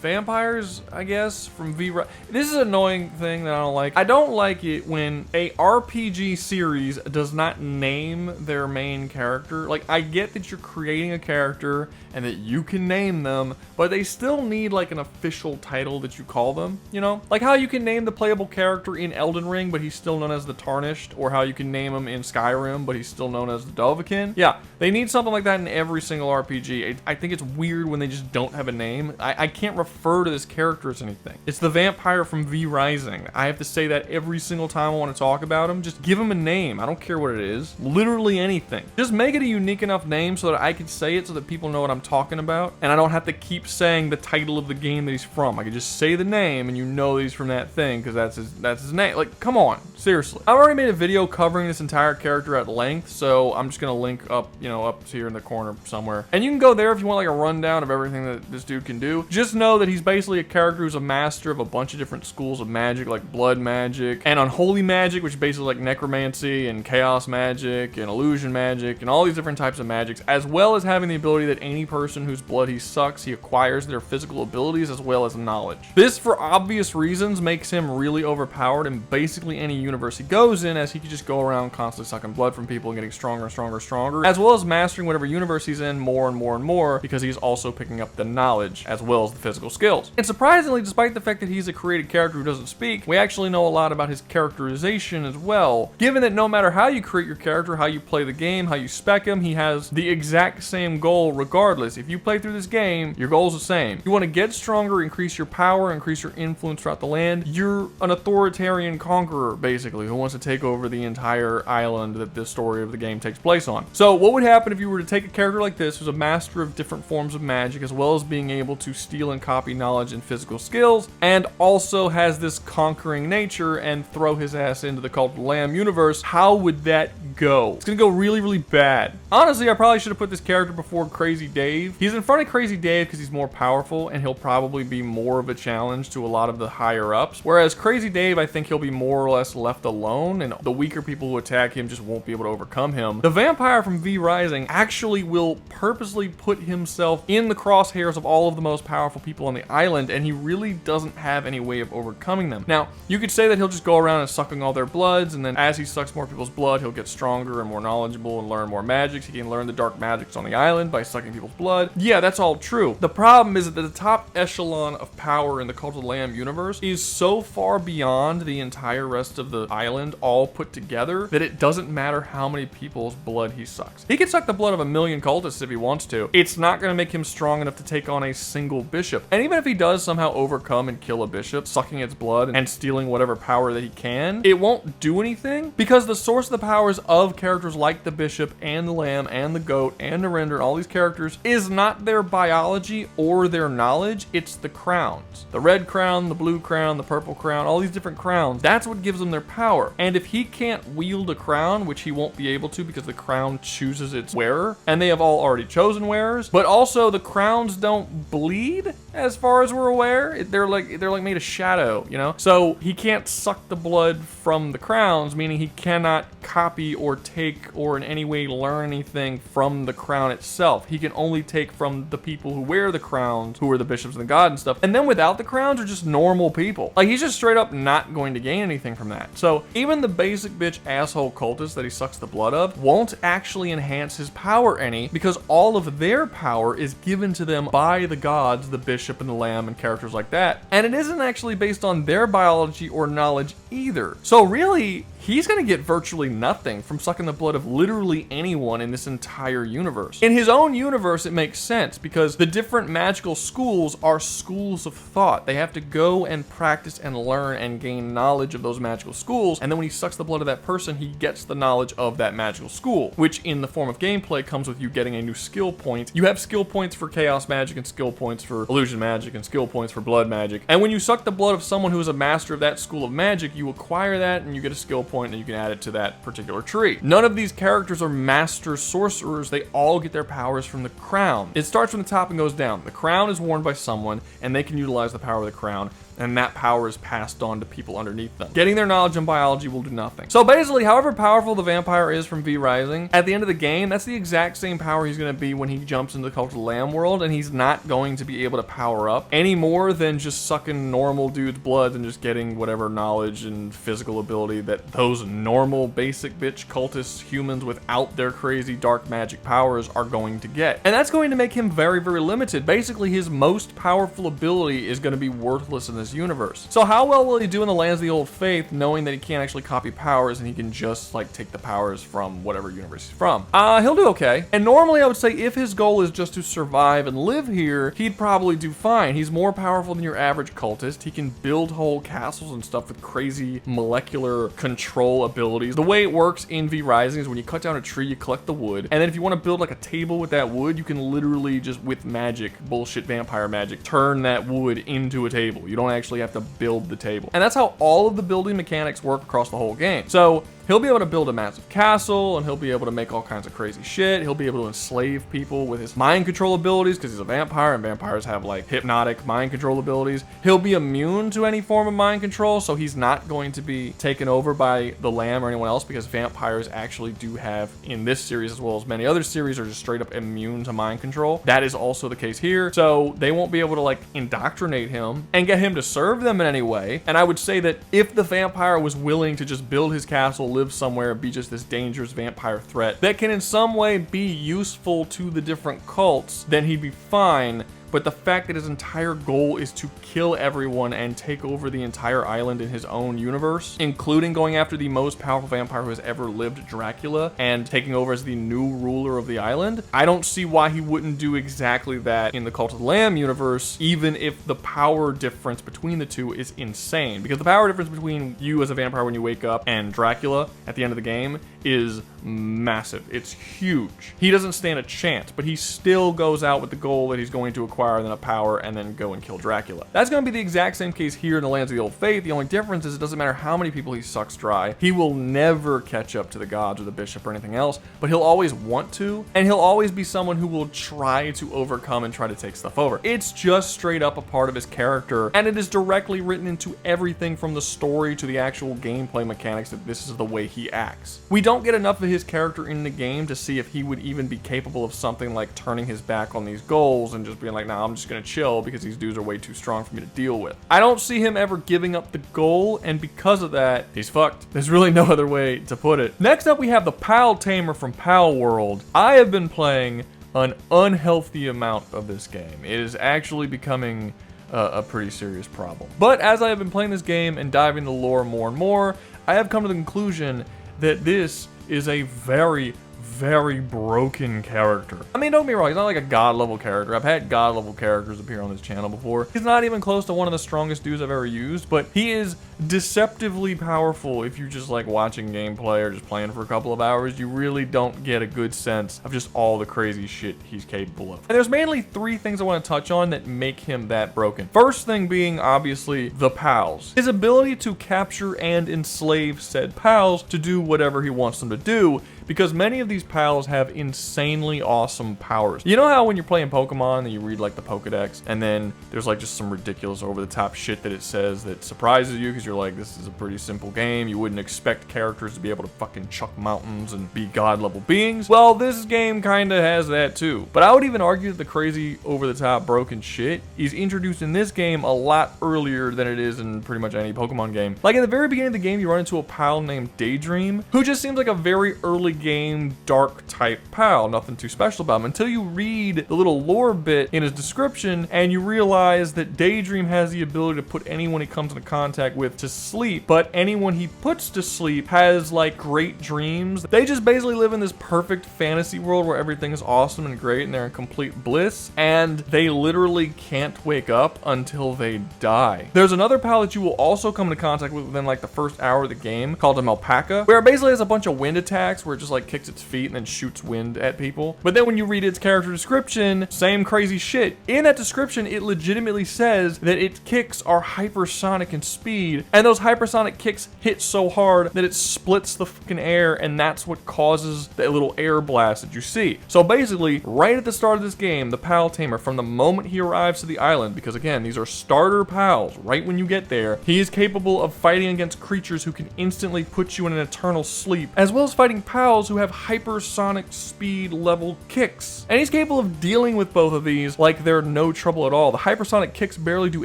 vampires, I guess, from This is an annoying thing that I don't like. I don't like it when a RPG series does not name their main character. Like, I get that you're creating a character and that you can name them, but they still need like an official title that you call them, you know? Like how you can name the playable character in Elden Ring, but he's still known as the Tarnished, or how you can name him in Skyrim, but he's still known as the Dovahkiin. Yeah, they need something like that in every single RPG. I think it's weird when they just don't have a name. I can't refer to this character as anything. It's the vampire from V Rising. I have to say that every single time I want to talk about him. Just give him a name. I don't care what it is. Literally anything. Just make it a unique enough name so that I can say it so that people know what I'm talking about, and I don't have to keep saying the title of the game that he's from. I can just say the name and you know that he's from that thing because that's his name. Like, come on, seriously. I've already made a video covering this entire character at length, so I'm just gonna link up, you know, up here in the corner somewhere, and you can go there if you want like a rundown of everything that this dude can do. Just know that he's basically a character who's a master of a bunch of different schools of magic, like blood magic and unholy magic, which is basically like necromancy and chaos magic and illusion magic and all these different types of magics, as well as having the ability that any person whose blood he sucks, he acquires their physical abilities as well as knowledge. This, for obvious reasons, makes him really overpowered in basically any universe he goes in, as he can just go around constantly sucking blood from people and getting stronger and stronger and stronger, as well as mastering whatever universe he's in more and more and more, because he's also picking up the knowledge as well as the physical skills. And surprisingly, despite the fact that he's a created character who doesn't speak, we actually know a lot about his characterization as well, given that no matter how you create your character, how you play the game, how you spec him, he has the exact same goal regardless. If you play through this game, your goal is the same. You want to get stronger, increase your power, increase your influence throughout the land. You're an authoritarian conqueror, basically, who wants to take over the entire island that this story of the game takes place on. So what would happen if you were to take a character like this, who's a master of different forms of magic, as well as being able to steal and copy knowledge and physical skills, and also has this conquering nature, and throw his ass into the Cult of the Lamb universe? How would that go? It's gonna go really, really bad. Honestly, I probably should have put this character before Crazy Dave. He's in front of Crazy Dave because he's more powerful, and he'll probably be more of a challenge to a lot of the higher ups. Whereas Crazy Dave, I think he'll be more or less left alone, and the weaker people who attack him just won't be able to overcome him. The vampire from V Rising actually will purposely put himself in the crosshairs of all of the most powerful people on the island, and he really doesn't have any way of overcoming them. Now, you could say that he'll just go around and sucking all their bloods, and then as he sucks more people's blood, he'll get stronger and more knowledgeable and learn more magics. He can learn the dark magics on the island by sucking people's blood. Yeah, that's all true. The problem is that the top echelon of power in the Cult of the Lamb universe is so far beyond the entire rest of the island all put together that it doesn't matter how many people's blood he sucks. He can suck the blood of 1,000,000 cultists if he wants to. It's not going to make him strong enough to take on a single bishop. And even if he does somehow overcome and kill a bishop, sucking its blood and stealing whatever power that he can, it won't do anything, because the source of the powers of characters like the bishop and the lamb and the goat and the render, all these characters, is not their biology or their knowledge. It's the crowns. The red crown, the blue crown, the purple crown, all these different crowns. That's what gives them their power. And if he can't wield a crown, which he won't be able to because the crown chooses its wearer, and they have all already chosen wearers, but also the crowns don't bleed as far as we're aware. They're like made of shadow, you know? So he can't suck the blood from the crowns, meaning he cannot copy or take or in any way learn anything from the crown itself. He can only take from the people who wear the crowns, who are the bishops and the god and stuff. And then without the crowns are just normal people. Like, he's just straight up not going to gain anything from that. So even the basic bitch asshole cultist that he sucks the blood of won't actually enhance his power any, because all of their power is given to them by the gods, the bishop and the lamb and characters like that. And it isn't actually based on their biology or knowledge either. So really, he's gonna get virtually nothing from sucking the blood of literally anyone in this entire universe. In his own universe, it makes sense because the different magical schools are schools of thought. They have to go and practice and learn and gain knowledge of those magical schools, and then when he sucks the blood of that person, he gets the knowledge of that magical school, which in the form of gameplay comes with you getting a new skill point. You have skill points for chaos magic and skill points for illusion magic and skill points for blood magic. And when you suck the blood of someone who is a master of that school of magic, you acquire that and you get a skill point and you can add it to that particular tree. None of these characters are master sorcerers. They all get their powers from the crown. It starts from the top and goes down. The crown is worn by someone and they can utilize the power of the crown, and that power is passed on to people underneath them. Getting their knowledge in biology will do nothing. So basically, however powerful the vampire is from V Rising, at the end of the game, that's the exact same power he's gonna be when he jumps into the Cult of the Lamb world, and he's not going to be able to power up any more than just sucking normal dude's blood and just getting whatever knowledge and physical ability that those normal basic bitch cultists, humans without their crazy dark magic powers are going to get. And that's going to make him very, very limited. Basically, his most powerful ability is gonna be worthless in this universe. So how well will he do in the Lands of the Old Faith, knowing that he can't actually copy powers and he can just like take the powers from whatever universe he's from? He'll do okay. And normally I would say if his goal is just to survive and live here, he'd probably do fine. He's more powerful than your average cultist. He can build whole castles and stuff with crazy molecular control abilities. The way it works in V Rising is when you cut down a tree, you collect the wood, and then if you want to build like a table with that wood, you can literally just with magic, bullshit vampire magic, turn that wood into a table. You don't actually have to build the table. And that's how all of the building mechanics work across the whole game. So he'll be able to build a massive castle, and he'll be able to make all kinds of crazy shit. He'll be able to enslave people with his mind control abilities because he's a vampire, and vampires have like hypnotic mind control abilities. He'll be immune to any form of mind control, so he's not going to be taken over by the Lamb or anyone else, because vampires actually do have, in this series as well as many other series, are just straight up immune to mind control. That is also the case here. So they won't be able to like indoctrinate him and get him to serve them in any way. And I would say that if the vampire was willing to just build his castle, live somewhere, and be just this dangerous vampire threat that can in some way be useful to the different cults, then he'd be fine. But the fact that his entire goal is to kill everyone and take over the entire island in his own universe, including going after the most powerful vampire who has ever lived, Dracula, and taking over as the new ruler of the island, I don't see why he wouldn't do exactly that in the Cult of the Lamb universe, even if the power difference between the two is insane. Because the power difference between you as a vampire when you wake up and Dracula at the end of the game is massive. It's huge. He doesn't stand a chance, but he still goes out with the goal that he's going to acquire, then a power, and then go and kill Dracula. That's going to be the exact same case here in the Lands of the Old Faith. The only difference is it doesn't matter how many people he sucks dry. He will never catch up to the gods or the bishop or anything else, but he'll always want to, and he'll always be someone who will try to overcome and try to take stuff over. It's just straight up a part of his character, and it is directly written into everything from the story to the actual gameplay mechanics that this is the way he acts. We don't get enough of his character in the game to see if he would even be capable of something like turning his back on these goals and just being like, nah, I'm just gonna chill because these dudes are way too strong for me to deal with. I don't see him ever giving up the goal, and because of that, he's fucked. There's really no other way to put it. Next up, we have the Pal Tamer from Palworld. I have been playing an unhealthy amount of this game. It is actually becoming a pretty serious problem. But as I have been playing this game and diving into the lore more and more, I have come to the conclusion that this is a very, very broken character. I mean, don't get me wrong, he's not like a god level character. I've had god level characters appear on this channel before. He's not even close to one of the strongest dudes I've ever used, but he is deceptively powerful if you're just like watching gameplay or just playing for a couple of hours. You really don't get a good sense of just all the crazy shit he's capable of. And there's mainly three things I want to touch on that make him that broken. First thing being obviously the pals. His ability to capture and enslave said pals to do whatever he wants them to do, because many of these pals have insanely awesome powers. You know how when you're playing Pokemon and you read like the Pokedex and then there's like just some ridiculous over the top shit that it says that surprises you because you're like, this is a pretty simple game. You wouldn't expect characters to be able to fucking chuck mountains and be god level beings. Well, this game kind of has that too. But I would even argue that the crazy over the top broken shit is introduced in this game a lot earlier than it is in pretty much any Pokemon game. Like at the very beginning of the game, you run into a pal named Daydream, who just seems like a very early game dark type pal. Nothing too special about him until you read the little lore bit in his description and you realize that Daydream has the ability to put anyone he comes into contact with to sleep, but anyone he puts to sleep has like great dreams. They just basically live in this perfect fantasy world where everything is awesome and great and they're in complete bliss, and they literally can't wake up until they die. There's another pal that you will also come into contact with within like the first hour of the game called an alpaca, where it basically has a bunch of wind attacks where it just like kicks its feet and then shoots wind at people. But then when you read its character description, same crazy shit. In that description, it legitimately says that its kicks are hypersonic in speed, and those hypersonic kicks hit so hard that it splits the fucking air, and that's what causes the little air blast that you see. So basically, right at the start of this game, the Pal Tamer, from the moment he arrives to the island, because again, these are starter pals, right when you get there, he is capable of fighting against creatures who can instantly put you in an eternal sleep, as well as fighting pals who have hypersonic speed level kicks. And he's capable of dealing with both of these like they're no trouble at all. The hypersonic kicks barely do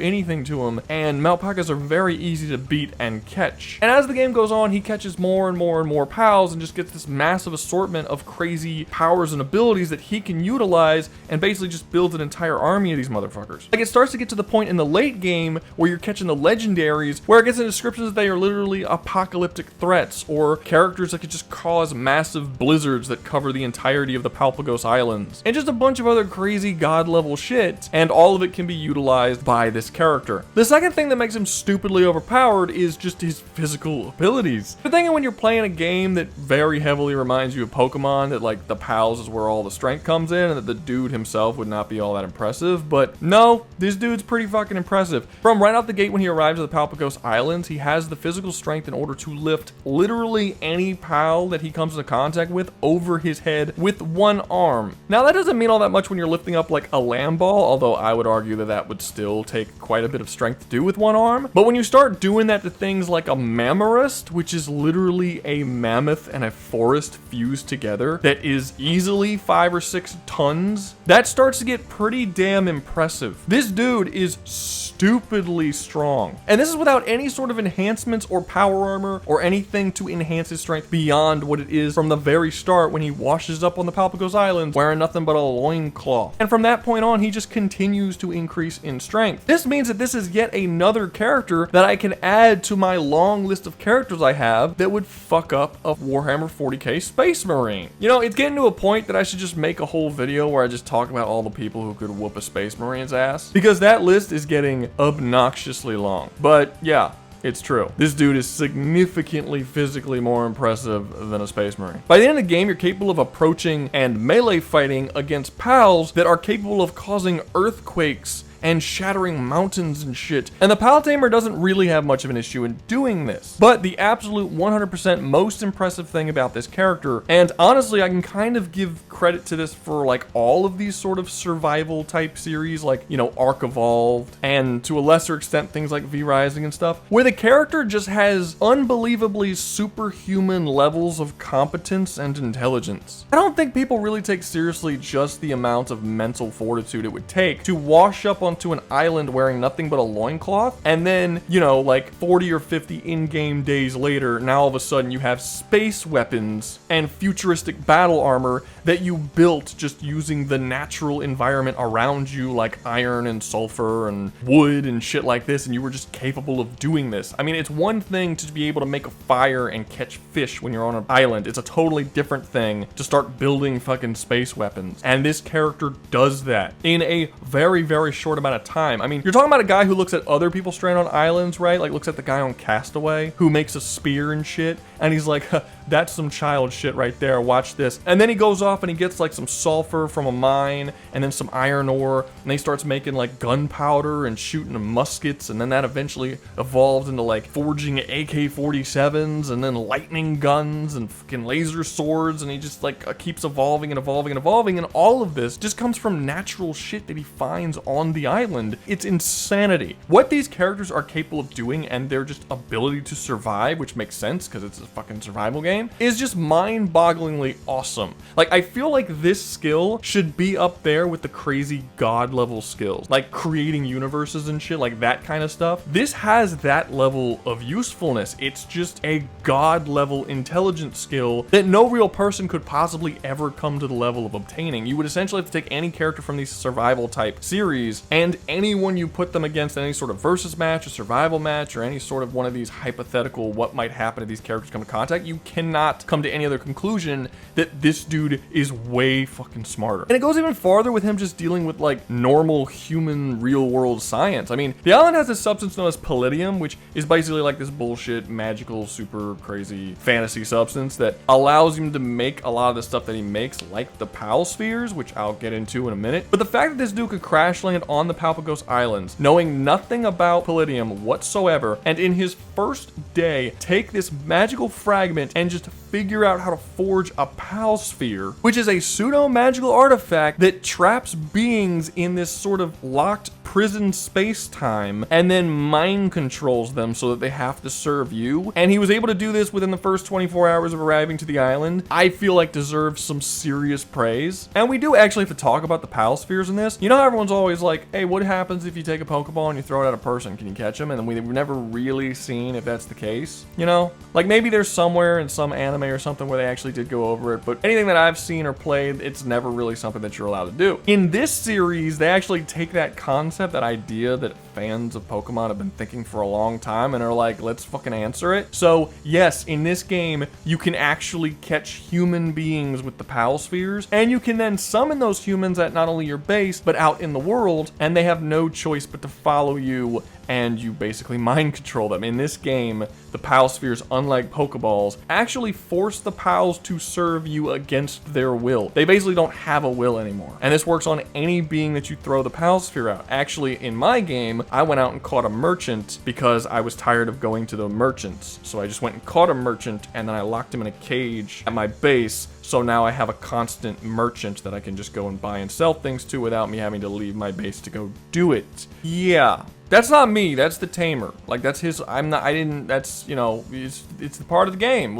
anything to him, and Malpacas are very easy to beat and catch. And as the game goes on, he catches more and more and more pals and just gets this massive assortment of crazy powers and abilities that he can utilize, and basically just builds an entire army of these motherfuckers. Like, it starts to get to the point in the late game where you're catching the legendaries, where it gets in descriptions that they are literally apocalyptic threats or characters that could just cause massive blizzards that cover the entirety of the Palpagos Islands, and just a bunch of other crazy god level shit, and all of it can be utilized by this character. The second thing that makes him stupidly overpowered is just his physical abilities. The thing is, when you're playing a game that very heavily reminds you of Pokemon, that like the pals is where all the strength comes in, and that the dude himself would not be all that impressive, but no, this dude's pretty fucking impressive. From right out the gate when he arrives at the Palpagos Islands, he has the physical strength in order to lift literally any pal that he comes into contact with over his head with one arm. Now that doesn't mean all that much when you're lifting up like a lamb ball, although I would argue that that would still take quite a bit of strength to do with one arm. But when you start doing that to things like a mammarist, which is literally a mammoth and a forest fused together that is easily 5 or 6 tons, that starts to get pretty damn impressive. This dude is stupidly strong. And this is without any sort of enhancements or power armor or anything to enhance his strength beyond what it is from the very start when he washes up on the Palpagos Islands wearing nothing but a loincloth. And from that point on, he just continues to increase in strength. This means that this is yet another character that I can add to my long list of characters I have that would fuck up a Warhammer 40k Space Marine. You know, it's getting to a point that I should just make a whole video where I just talk about all the people who could whoop a Space Marine's ass, because that list is getting obnoxiously long. But yeah, it's true. This dude is significantly physically more impressive than a Space Marine. By the end of the game, you're capable of approaching and melee fighting against pals that are capable of causing earthquakes and shattering mountains and shit. And the Pal Tamer doesn't really have much of an issue in doing this. But the absolute 100% most impressive thing about this character, and honestly I can kind of give credit to this for like all of these sort of survival type series, like, you know, Ark Evolved, and to a lesser extent things like V-Rising and stuff, where the character just has unbelievably superhuman levels of competence and intelligence. I don't think people really take seriously just the amount of mental fortitude it would take to wash up onto an island wearing nothing but a loincloth, and then, you know, like 40 or 50 in-game days later, now all of a sudden you have space weapons and futuristic battle armor that you built just using the natural environment around you, like iron and sulfur and wood and shit like this, and you were just capable of doing this. I mean, it's one thing to be able to make a fire and catch fish when you're on an island. It's a totally different thing to start building fucking space weapons. And this character does that in a very, very short amount of time. I mean, you're talking about a guy who looks at other people stranded on islands, right? Like looks at the guy on Castaway who makes a spear and shit, and he's like, that's some child shit right there, watch this. And then he goes off and he gets like some sulfur from a mine and then some iron ore, and he starts making like gunpowder and shooting muskets, and then that eventually evolves into like forging AK-47s and then lightning guns and fucking laser swords, and he just like keeps evolving and evolving and evolving, and all of this just comes from natural shit that he finds on the island. It's insanity. What these characters are capable of doing and their just ability to survive, which makes sense because it's a fucking survival game, is just mind-bogglingly awesome. Like, I feel like this skill should be up there with the crazy god level skills, like creating universes and shit, like that kind of stuff. This has that level of usefulness. It's just a god level intelligence skill that no real person could possibly ever come to the level of obtaining. You would essentially have to take any character from these survival type series, and anyone you put them against in any sort of versus match or survival match or any sort of one of these hypothetical what might happen if these characters come in contact, you cannot come to any other conclusion that this dude is way fucking smarter. And it goes even farther with him just dealing with like normal human real world science. I mean, the island has this substance known as palladium, which is basically like this bullshit magical super crazy fantasy substance that allows him to make a lot of the stuff that he makes, like the Pal spheres, which I'll get into in a minute. But the fact that this dude could crash land on the Palpagos Islands knowing nothing about palladium whatsoever, and in his first day take this magical fragment and just figure out how to forge a Pal sphere, which is a pseudo-magical artifact that traps beings in this sort of locked prison space-time and then mind controls them so that they have to serve you. And he was able to do this within the first 24 hours of arriving to the island. I feel like deserves some serious praise. And we do actually have to talk about the Pal spheres in this. You know how everyone's always like, hey, what happens if you take a Pokeball and you throw it at a person? Can you catch them? And we've never really seen if that's the case, you know? Like maybe there's somewhere in some anime or something where they actually did go over it, but anything that I've seen or played, it's never really something that you're allowed to do. In this series, they actually take that concept, that idea that fans of Pokemon have been thinking for a long time, and are like, let's fucking answer it. So yes, in this game, you can actually catch human beings with the Pal spheres, and you can then summon those humans at not only your base, but out in the world, and they have no choice but to follow you, and you basically mind control them. In this game, the Pal spheres, unlike Pokeballs, actually force the Pals to serve you against their will. They basically don't have a will anymore. And this works on any being that you throw the Pal sphere out. Actually, in my game, I went out and caught a merchant because I was tired of going to the merchants. So I just went and caught a merchant, and then I locked him in a cage at my base. So now I have a constant merchant that I can just go and buy and sell things to without me having to leave my base to go do it. Yeah. That's not me, that's the Tamer. Like, that's his, that's, you know, it's the part of the game.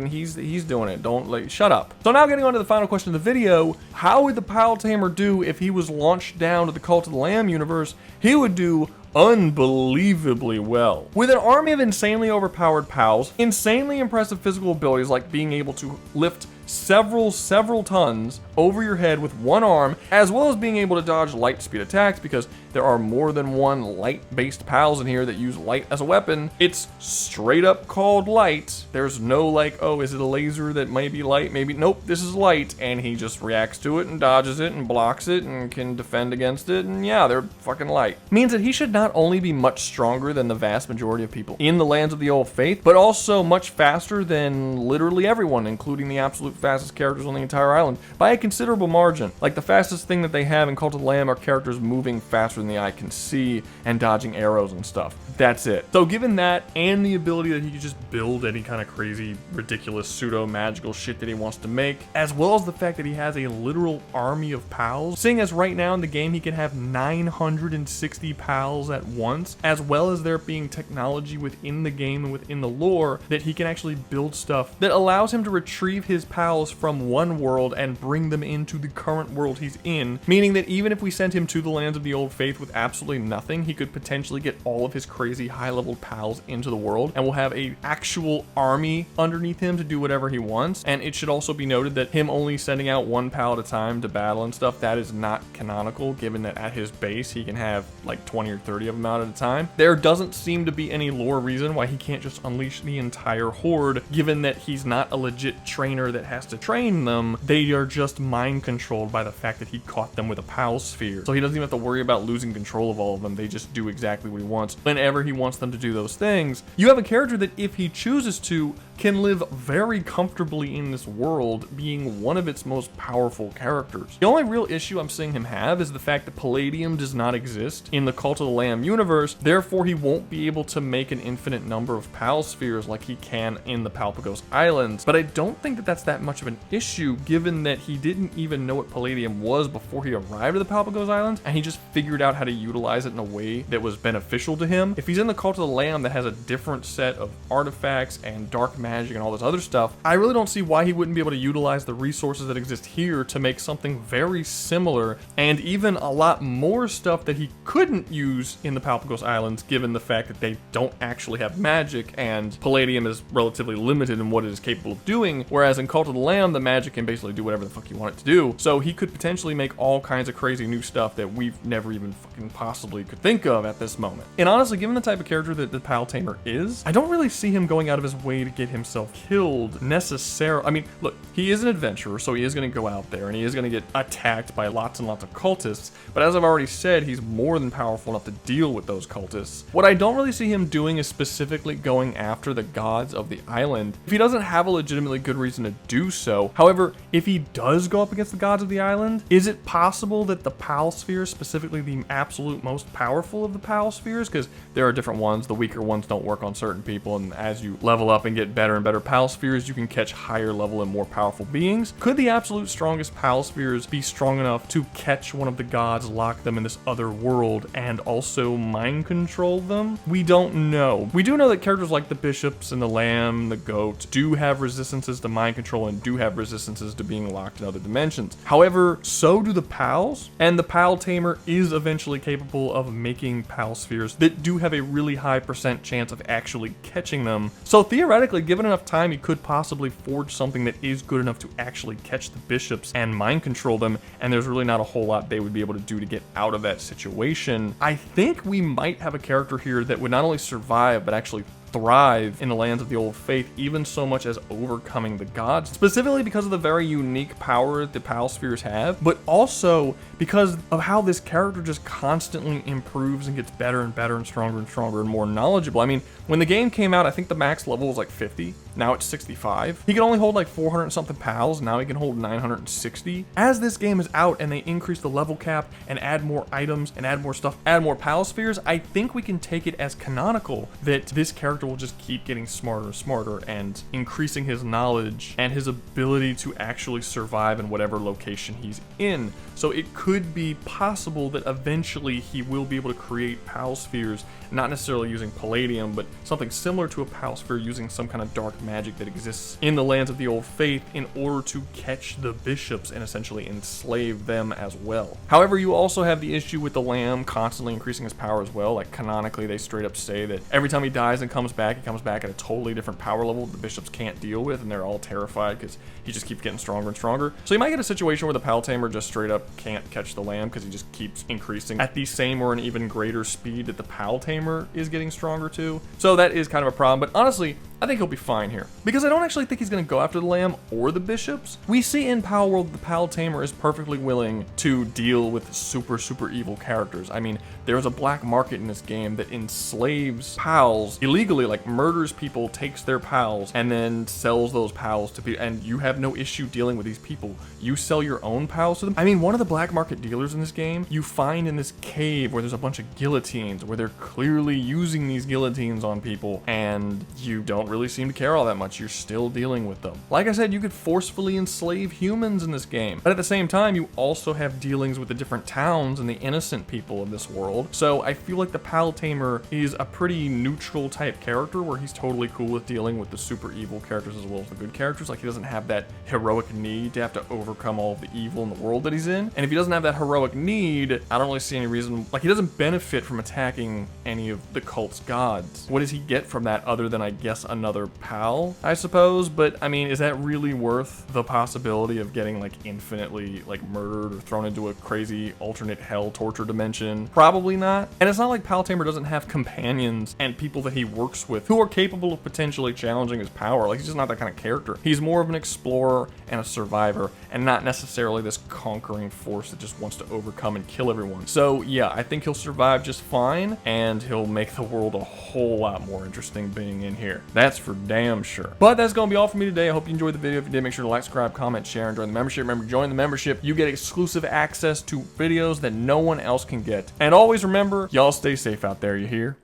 He's doing it. Don't, like, shut up. So now getting on to the final question of the video, how would the Pal Tamer do if he was launched down to the Cult of the Lamb universe? He would do unbelievably well. With an army of insanely overpowered pals, insanely impressive physical abilities like being able to lift several tons over your head with one arm, as well as being able to dodge light speed attacks, because there are more than one light-based pals in here that use light as a weapon. It's straight up called light. There's no like, oh, is it a laser that may be light? Maybe, nope, this is light, and he just reacts to it and dodges it and blocks it and can defend against it, and yeah, they're fucking light. Means that he should not only be much stronger than the vast majority of people in the lands of the old faith, but also much faster than literally everyone, including the absolute fastest characters on the entire island, by a considerable margin. Like, the fastest thing that they have in Cult of the Lamb are characters moving faster than the eye can see and dodging arrows and stuff. That's it. So given that, and the ability that he can just build any kind of crazy, ridiculous, pseudo-magical shit that he wants to make, as well as the fact that he has a literal army of pals, seeing as right now in the game he can have 960 pals at once, as well as there being technology within the game and within the lore that he can actually build stuff that allows him to retrieve his pals from one world and bring them into the current world he's in, meaning that even if we sent him to the lands of the old faith with absolutely nothing, he could potentially get all of his crazy high-level pals into the world, and we'll have a actual army underneath him to do whatever he wants. And it should also be noted that him only sending out one pal at a time to battle and stuff, that is not canonical, given that at his base he can have like 20 or 30 of them out at a time. There doesn't seem to be any lore reason why he can't just unleash the entire horde, given that he's not a legit trainer that has to train them. They are just mind controlled by the fact that he caught them with a pal sphere. So he doesn't even have to worry about losing control of all of them. They just do exactly what he wants whenever he wants them to do those things. You have a character that, if he chooses to, can live very comfortably in this world, being one of its most powerful characters. The only real issue I'm seeing him have is the fact that Palladium does not exist in the Cult of the Lamb universe, therefore he won't be able to make an infinite number of pal spheres like he can in the Palpagos Islands. But I don't think that that's that much of an issue, given that he didn't even know what Palladium was before he arrived at the Palpagos Islands, and he just figured out how to utilize it in a way that was beneficial to him. If he's in the Cult of the Lamb that has a different set of artifacts and dark magic and all this other stuff, I really don't see why he wouldn't be able to utilize the resources that exist here to make something very similar, and even a lot more stuff that he couldn't use in the Palpagos Islands, given the fact that they don't actually have magic and Palladium is relatively limited in what it is capable of doing, whereas in Cult of the Lamb the magic can basically do whatever the fuck you want it to do. So he could potentially make all kinds of crazy new stuff that we've never even fucking possibly could think of at this moment. And honestly, given the type of character that the Pal Tamer is, I don't really see him going out of his way to get himself killed necessarily. I mean, look, he is an adventurer, so he is going to go out there and he is going to get attacked by lots and lots of cultists, but as I've already said, he's more than powerful enough to deal with those cultists. What I don't really see him doing is specifically going after the gods of the island, if he doesn't have a legitimately good reason to do so. However, if he does go up against the gods of the island, is it possible that the Pal sphere, specifically the absolute most powerful of the Pal spheres, because there are different ones, the weaker ones don't work on certain people, and as you level up and get better and better Pal spheres, you can catch higher level and more powerful beings. Could the absolute strongest Pal spheres be strong enough to catch one of the gods, lock them in this other world, and also mind control them? We don't know. We do know that characters like the bishops and the lamb, the goat, do have resistances to mind control and do have resistances to being locked in other dimensions. However, so do the pals, and the Pal Tamer is eventually capable of making Pal spheres that do have a really high % chance of actually catching them. So theoretically, given enough time, he could possibly forge something that is good enough to actually catch the bishops and mind control them, and there's really not a whole lot they would be able to do to get out of that situation. I think we might have a character here that would not only survive, but actually thrive in the lands of the old faith, even so much as overcoming the gods, specifically because of the very unique power the Pal spheres have, but also because of how this character just constantly improves and gets better and better and stronger and more knowledgeable. I mean, when the game came out, I think the max level was like 50. Now it's 65. He could only hold like 400 and something pals. Now he can hold 960. As this game is out and they increase the level cap and add more items and add more stuff, add more Pal spheres, I think we can take it as canonical that this character will just keep getting smarter and smarter and increasing his knowledge and his ability to actually survive in whatever location he's in. So it could be possible that eventually he will be able to create Pal spheres, not necessarily using Palladium, but something similar to a Pal sphere using some kind of dark magic that exists in the lands of the old faith in order to catch the bishops and essentially enslave them as well. However, you also have the issue with the lamb constantly increasing his power as well. Like canonically, they straight up say that every time he dies and comes back, he comes back at a totally different power level the bishops can't deal with, and they're all terrified because he just keeps getting stronger and stronger. So you might get a situation where the Pal Tamer just straight up can't catch the lamb because he just keeps increasing at the same or an even greater speed that the Pal Tamer is getting stronger too. So that is kind of a problem, but honestly, I think he'll be fine here, because I don't actually think he's going to go after the lamb or the bishops. We see in Palworld the Pal Tamer is perfectly willing to deal with super evil characters. I mean, there's a black market in this game that enslaves pals illegally, like murders people, takes their pals, and then sells those pals to people, and you have no issue dealing with these people. You sell your own pals to them. I mean, one of the black market dealers in this game, you find in this cave where there's a bunch of guillotines, where they're clearly using these guillotines on people, and you don't really seem to care all all that much, you're still dealing with them. Like I said, you could forcefully enslave humans in this game, but at the same time, you also have dealings with the different towns and the innocent people of this world. So I feel like the Pal Tamer is a pretty neutral type character where he's totally cool with dealing with the super evil characters as well as the good characters. Like, he doesn't have that heroic need to have to overcome all of the evil in the world that he's in. And if he doesn't have that heroic need, I don't really see any reason, like, he doesn't benefit from attacking any of the cult's gods. What does he get from that other than, I guess, another pal, I suppose? But I mean, is that really worth the possibility of getting like infinitely like murdered or thrown into a crazy alternate hell torture dimension? Probably not. And it's not like Pal Tamer doesn't have companions and people that he works with who are capable of potentially challenging his power. Like, he's just not that kind of character. He's more of an explorer and a survivor, and not necessarily this conquering force that just wants to overcome and kill everyone. So yeah, I think he'll survive just fine, and he'll make the world a whole lot more interesting being in here. That's for damn sure. But that's gonna be all for me today. I hope you enjoyed the video. If you did, make sure to like, subscribe, comment, share, and join the membership. Remember, join the membership. You get exclusive access to videos that no one else can get. And always remember, y'all stay safe out there, you hear?